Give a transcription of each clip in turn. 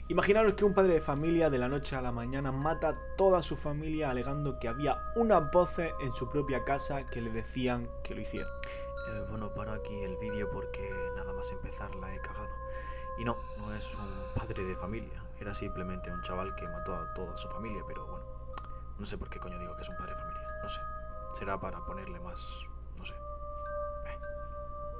Imaginaros que un padre de familia de la noche a la mañana mata a toda su familia alegando que había unas voces en su propia casa que le decían que lo hiciera. Bueno, paro aquí el vídeo porque nada más empezar la he cagado. Y no es un padre de familia. Era simplemente un chaval que mató a toda su familia, pero bueno. No sé por qué coño digo que es un padre de familia. No sé. Será para ponerle más... no sé.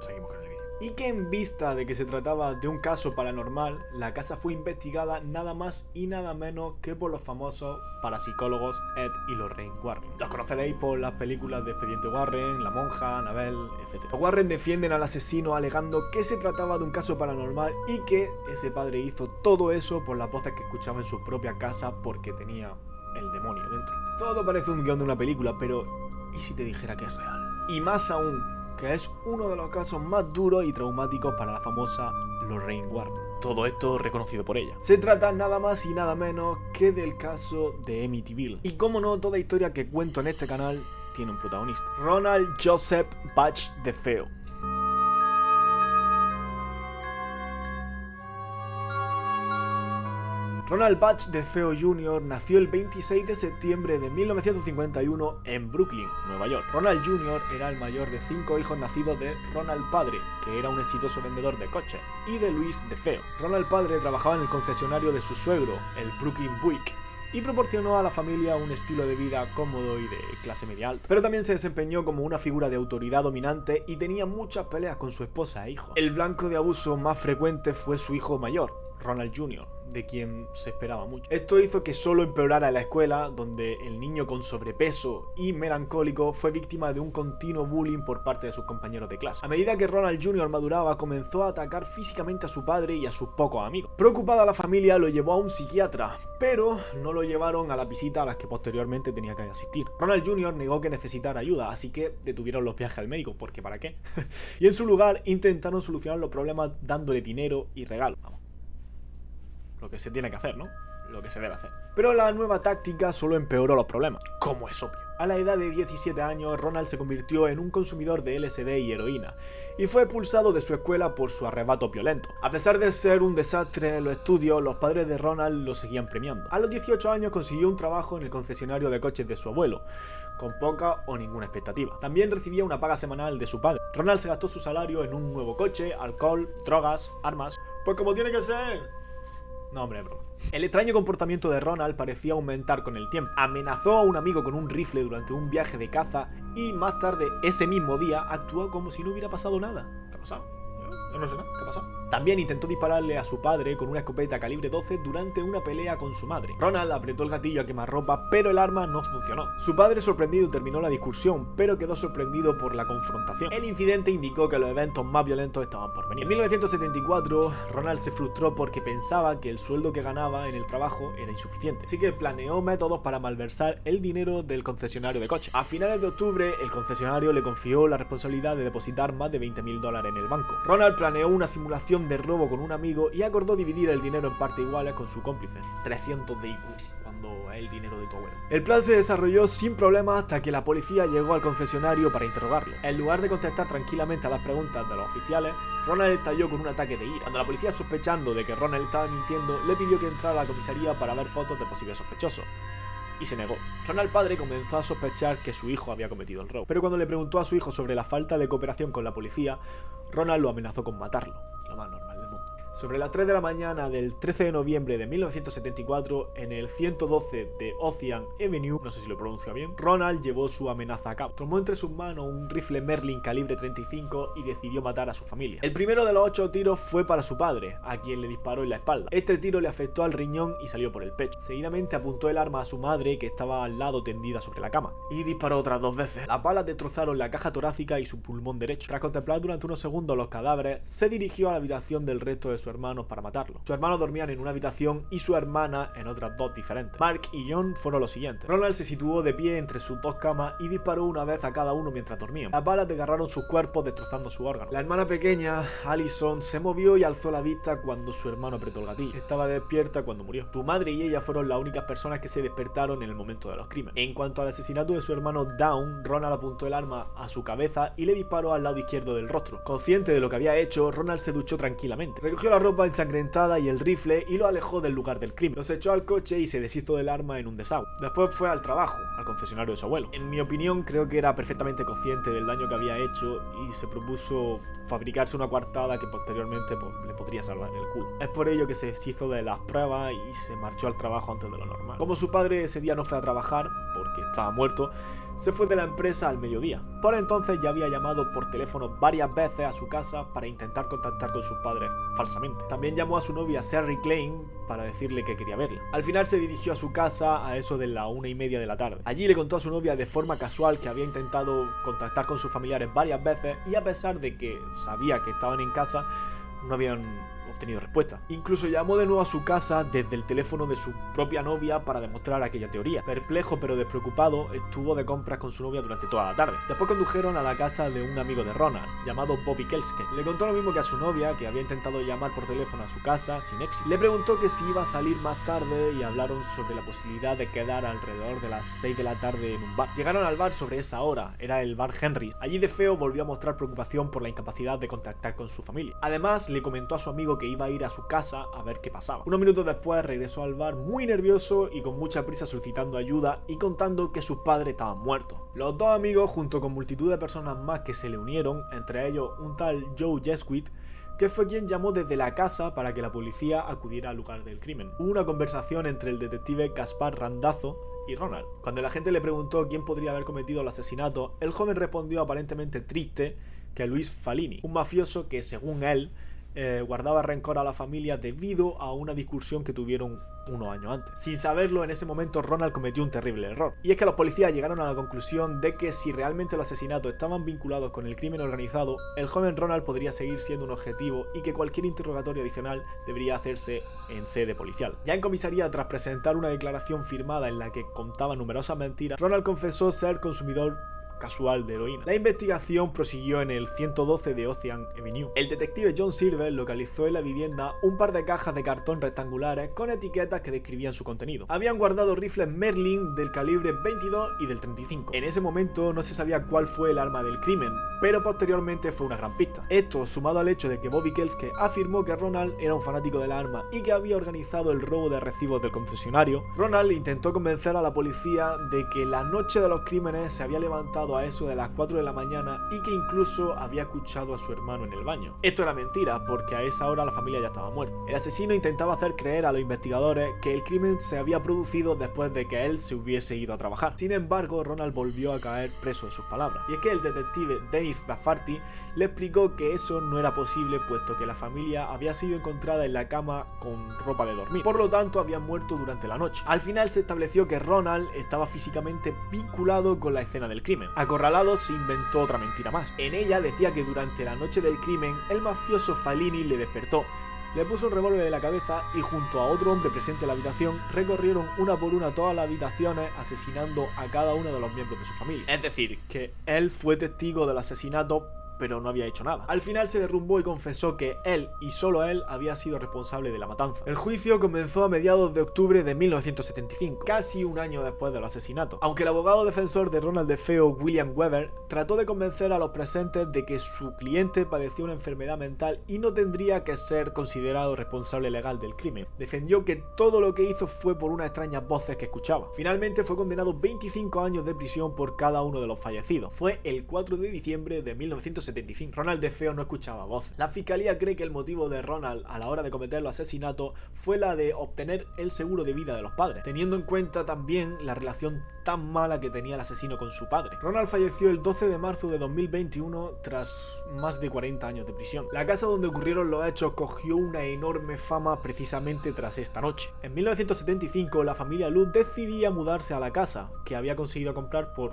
Seguimos con el vídeo. Y que en vista de que se trataba de un caso paranormal, la casa fue investigada nada más y nada menos que por los famosos parapsicólogos Ed y Lorraine Warren. Los conoceréis por las películas de Expediente Warren, La Monja, Annabelle, etc. Los Warren defienden al asesino alegando que se trataba de un caso paranormal y que ese padre hizo todo eso por las voces que escuchaba en su propia casa porque tenía el demonio dentro. Todo parece un guión de una película, pero ¿y si te dijera que es real? Y más aún, que es uno de los casos más duros y traumáticos para la famosa Lorraine Warren. Todo esto reconocido por ella. Se trata nada más y nada menos que del caso de Amityville. Y como no, toda historia que cuento en este canal tiene un protagonista. Ronald Joseph Batch DeFeo. Ronald Batch DeFeo Jr. nació el 26 de septiembre de 1951 en Brooklyn, Nueva York. Ronald Jr. era el mayor de 5 hijos nacidos de Ronald Padre, que era un exitoso vendedor de coches, y de Louise DeFeo. Ronald Padre trabajaba en el concesionario de su suegro, el Brooklyn Buick, y proporcionó a la familia un estilo de vida cómodo y de clase media alta. Pero también se desempeñó como una figura de autoridad dominante y tenía muchas peleas con su esposa e hijos. El blanco de abuso más frecuente fue su hijo mayor, Ronald Jr., de quien se esperaba mucho. Esto hizo que solo empeorara en la escuela, donde el niño con sobrepeso y melancólico fue víctima de un continuo bullying por parte de sus compañeros de clase. A medida que Ronald Jr. maduraba, comenzó a atacar físicamente a su padre y a sus pocos amigos. Preocupada la familia lo llevó a un psiquiatra, pero no lo llevaron a las visitas a las que posteriormente tenía que asistir. Ronald Jr. negó que necesitara ayuda, así que detuvieron los viajes al médico, porque ¿para qué? Y en su lugar intentaron solucionar los problemas dándole dinero y regalos. Lo que se tiene que hacer, ¿no? Lo que se debe hacer. Pero la nueva táctica solo empeoró los problemas, como es obvio. A la edad de 17 años, Ronald se convirtió en un consumidor de LSD y heroína, y fue expulsado de su escuela por su arrebato violento. A pesar de ser un desastre en los estudios, los padres de Ronald lo seguían premiando. A los 18 años consiguió un trabajo en el concesionario de coches de su abuelo, con poca o ninguna expectativa. También recibía una paga semanal de su padre. Ronald se gastó su salario en un nuevo coche, alcohol, drogas, armas. Pues como tiene que ser. No, hombre, broma. El extraño comportamiento de Ronald parecía aumentar con el tiempo. Amenazó a un amigo con un rifle durante un viaje de caza y más tarde, ese mismo día, actuó como si no hubiera pasado nada. ¿Qué ha pasado? Yo no sé nada. ¿Qué ha pasado? También intentó dispararle a su padre con una escopeta calibre 12 durante una pelea con su madre. Ronald apretó el gatillo a quemarropa, pero el arma no funcionó. Su padre, sorprendido, terminó la discusión, pero quedó sorprendido por la confrontación. El incidente indicó que los eventos más violentos estaban por venir. En 1974, Ronald se frustró porque pensaba que el sueldo que ganaba en el trabajo era insuficiente, así que planeó métodos para malversar el dinero del concesionario de coches. A finales de octubre, el concesionario le confió la responsabilidad de depositar más de $20.000 en el banco. Ronald planeó una simulación de robo con un amigo y acordó dividir el dinero en partes iguales con su cómplice. 300 de IQ, cuando es el dinero de tu abuelo. El plan se desarrolló sin problemas hasta que la policía llegó al concesionario para interrogarlo. En lugar de contestar tranquilamente a las preguntas de los oficiales, Ronald estalló con un ataque de ira. Cuando la policía, sospechando de que Ronald estaba mintiendo, le pidió que entrara a la comisaría para ver fotos de posibles sospechosos. Y se negó. Ronald padre comenzó a sospechar que su hijo había cometido el robo. Pero cuando le preguntó a su hijo sobre la falta de cooperación con la policía, Ronald lo amenazó con matarlo. Lo más normal del mundo. Sobre las 3 de la mañana del 13 de noviembre de 1974, en el 112 de Ocean Avenue, no sé si lo pronuncio bien, Ronald llevó su amenaza a cabo. Tomó entre sus manos un rifle Merlin calibre 35 y decidió matar a su familia. El primero de los 8 tiros fue para su padre, a quien le disparó en la espalda. Este tiro le afectó al riñón y salió por el pecho. Seguidamente apuntó el arma a su madre, que estaba al lado tendida sobre la cama, y disparó otras 2 veces. Las balas destrozaron la caja torácica y su pulmón derecho. Tras contemplar durante unos segundos los cadáveres, se dirigió a la habitación del resto de sus hermanos para matarlo. Sus hermanos dormían en una habitación y su hermana en otras 2 diferentes. Mark y John fueron los siguientes. Ronald se situó de pie entre sus 2 camas y disparó una vez a cada uno mientras dormían. Las balas desgarraron sus cuerpos, destrozando su órgano. La hermana pequeña, Allison, se movió y alzó la vista cuando su hermano apretó el gatillo. Estaba despierta cuando murió. Su madre y ella fueron las únicas personas que se despertaron en el momento de los crímenes. En cuanto al asesinato de su hermano Dawn, Ronald apuntó el arma a su cabeza y le disparó al lado izquierdo del rostro. Consciente de lo que había hecho, Ronald se duchó tranquilamente. Recogió la ropa ensangrentada y el rifle y lo alejó del lugar del crimen. Los echó al coche y se deshizo del arma en un desagüe. Después fue al trabajo, al concesionario de su abuelo. En mi opinión, creo que era perfectamente consciente del daño que había hecho y se propuso fabricarse una coartada que posteriormente le podría salvar el culo. Es por ello que se deshizo de las pruebas y se marchó al trabajo antes de lo normal. Como su padre ese día no fue a trabajar porque estaba muerto, se fue de la empresa al mediodía. Por entonces ya había llamado por teléfono varias veces a su casa para intentar contactar con sus padres falsamente. También llamó a su novia Sherry Klein para decirle que quería verla. Al final se dirigió a su casa a eso de la 1:30 de la tarde. Allí le contó a su novia de forma casual que había intentado contactar con sus familiares varias veces y a pesar de que sabía que estaban en casa, no habían obtenido respuesta. Incluso llamó de nuevo a su casa desde el teléfono de su propia novia para demostrar aquella teoría. Perplejo pero despreocupado, estuvo de compras con su novia durante toda la tarde. Después condujeron a la casa de un amigo de Ronald, llamado Bobby Kelske. Le contó lo mismo que a su novia, que había intentado llamar por teléfono a su casa sin éxito. Le preguntó que si iba a salir más tarde y hablaron sobre la posibilidad de quedar alrededor de las 6 de la tarde en un bar. Llegaron al bar sobre esa hora, era el bar Henry. Allí DeFeo volvió a mostrar preocupación por la incapacidad de contactar con su familia. Además, le comentó a su amigo que iba a ir a su casa a ver qué pasaba. Unos minutos después regresó al bar muy nervioso y con mucha prisa solicitando ayuda y contando que sus padres estaban muertos. Los dos amigos, junto con multitud de personas más que se le unieron, entre ellos un tal Joe Jesquit, que fue quien llamó desde la casa para que la policía acudiera al lugar del crimen. Hubo una conversación entre el detective Caspar Randazzo y Ronald. Cuando la gente le preguntó quién podría haber cometido el asesinato, el joven respondió aparentemente triste que Luis Falini, un mafioso que, según él, guardaba rencor a la familia debido a una discusión que tuvieron unos años antes. Sin saberlo, en ese momento Ronald cometió un terrible error. Y es que los policías llegaron a la conclusión de que si realmente los asesinatos estaban vinculados con el crimen organizado, el joven Ronald podría seguir siendo un objetivo y que cualquier interrogatorio adicional debería hacerse en sede policial. Ya en comisaría, tras presentar una declaración firmada en la que contaba numerosas mentiras, Ronald confesó ser consumidor casual de heroína. La investigación prosiguió en el 112 de Ocean Avenue. El detective John Silver localizó en la vivienda un par de cajas de cartón rectangulares con etiquetas que describían su contenido. Habían guardado rifles Merlin del calibre 22 y del 35. En ese momento no se sabía cuál fue el arma del crimen, pero posteriormente fue una gran pista. Esto, sumado al hecho de que Bobby Kelske afirmó que Ronald era un fanático del arma y que había organizado el robo de recibos del concesionario, Ronald intentó convencer a la policía de que la noche de los crímenes se había levantado a eso de las 4 de la mañana y que incluso había escuchado a su hermano en el baño. Esto era mentira, porque a esa hora la familia ya estaba muerta. El asesino intentaba hacer creer a los investigadores que el crimen se había producido después de que él se hubiese ido a trabajar. Sin embargo, Ronald volvió a caer preso de sus palabras. Y es que el detective Dennis Raffarty le explicó que eso no era posible, puesto que la familia había sido encontrada en la cama con ropa de dormir. Por lo tanto, habían muerto durante la noche. Al final se estableció que Ronald estaba físicamente vinculado con la escena del crimen. Acorralado, se inventó otra mentira más. En ella decía que durante la noche del crimen, el mafioso Falini le despertó, le puso un revólver en la cabeza y junto a otro hombre presente en la habitación, recorrieron una por una todas las habitaciones asesinando a cada uno de los miembros de su familia. Es decir, que él fue testigo del asesinato, pero no había hecho nada. Al final se derrumbó y confesó que él, y solo él, había sido responsable de la matanza. El juicio comenzó a mediados de octubre de 1975, casi un año después del asesinato. Aunque el abogado defensor de Ronald DeFeo, William Weber, trató de convencer a los presentes de que su cliente padecía una enfermedad mental y no tendría que ser considerado responsable legal del crimen, defendió que todo lo que hizo fue por unas extrañas voces que escuchaba. Finalmente fue condenado 25 años de prisión por cada uno de los fallecidos. Fue el 4 de diciembre de 1975. Ronald DeFeo no escuchaba voz. La fiscalía cree que el motivo de Ronald a la hora de cometer los asesinatos fue la de obtener el seguro de vida de los padres, teniendo en cuenta también la relación tan mala que tenía el asesino con su padre. Ronald falleció el 12 de marzo de 2021 tras más de 40 años de prisión. La casa donde ocurrieron los hechos cogió una enorme fama precisamente tras esta noche. En 1975 la familia Lutz decidía mudarse a la casa, que había conseguido comprar por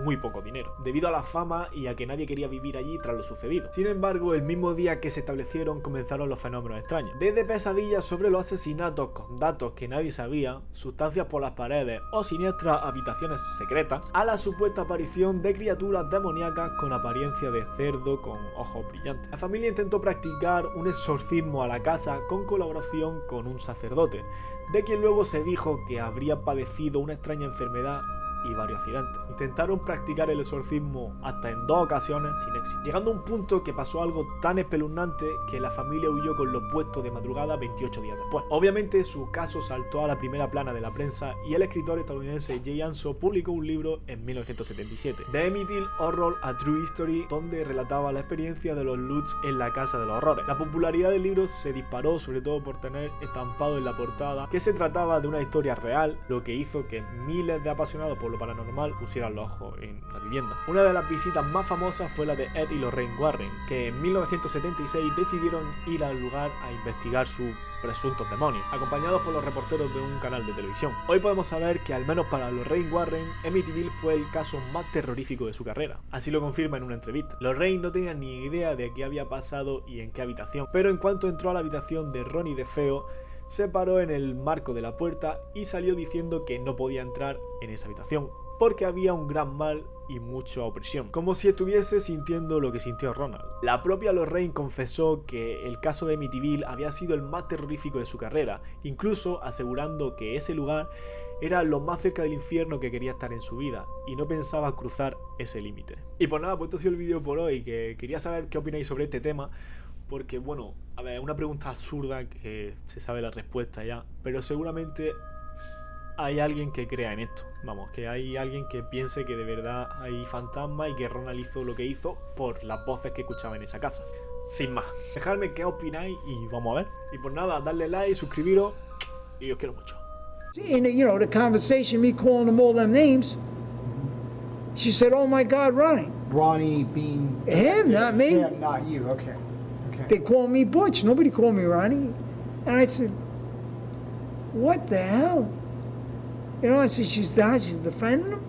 muy poco dinero, debido a la fama y a que nadie quería vivir allí tras lo sucedido. Sin embargo, el mismo día que se establecieron comenzaron los fenómenos extraños. Desde pesadillas sobre los asesinatos con datos que nadie sabía, sustancias por las paredes o siniestras habitaciones secretas, a la supuesta aparición de criaturas demoníacas con apariencia de cerdo con ojos brillantes. La familia intentó practicar un exorcismo a la casa con colaboración con un sacerdote, de quien luego se dijo que habría padecido una extraña enfermedad y varios accidentes. Intentaron practicar el exorcismo hasta en 2 ocasiones sin éxito, llegando a un punto que pasó algo tan espeluznante que la familia huyó con los puestos de madrugada 28 días después. Obviamente su caso saltó a la primera plana de la prensa y el escritor estadounidense Jay Anso publicó un libro en 1977, The Amityville Horror: A True History, donde relataba la experiencia de los Lutz en la casa de los horrores. La popularidad del libro se disparó sobre todo por tener estampado en la portada que se trataba de una historia real, lo que hizo que miles de apasionados por lo paranormal pusieran los ojos en la vivienda. Una de las visitas más famosas fue la de Ed y Lorraine Warren, que en 1976 decidieron ir al lugar a investigar sus presuntos demonios, acompañados por los reporteros de un canal de televisión. Hoy podemos saber que al menos para Lorraine Warren, Amityville fue el caso más terrorífico de su carrera. Así lo confirma en una entrevista. Lorraine no tenía ni idea de qué había pasado y en qué habitación, pero en cuanto entró a la habitación de Ronnie DeFeo, se paró en el marco de la puerta y salió diciendo que no podía entrar en esa habitación, porque había un gran mal y mucha opresión, como si estuviese sintiendo lo que sintió Ronald. La propia Lorraine confesó que el caso de Amityville había sido el más terrorífico de su carrera, incluso asegurando que ese lugar era lo más cerca del infierno que quería estar en su vida y no pensaba cruzar ese límite. Y pues nada, pues esto ha sido el vídeo por hoy, que quería saber qué opináis sobre este tema, porque bueno, a ver, es una pregunta absurda que se sabe la respuesta ya, pero seguramente hay alguien que crea en esto. Vamos, que hay alguien que piense que de verdad hay fantasmas y que Ronald hizo lo que hizo por las voces que escuchaba en esa casa. Sin más, dejadme qué opináis y vamos a ver. Y pues nada, darle like, suscribiros y os quiero mucho. And you know, the conversation, me calling them all them names, she said, "Oh my God, Ronnie." Ronnie being... Him, not me. Him, not you, okay. They call me Butch. Nobody called me Ronnie. And I said, "What the hell?" You know, I said, she's defending him.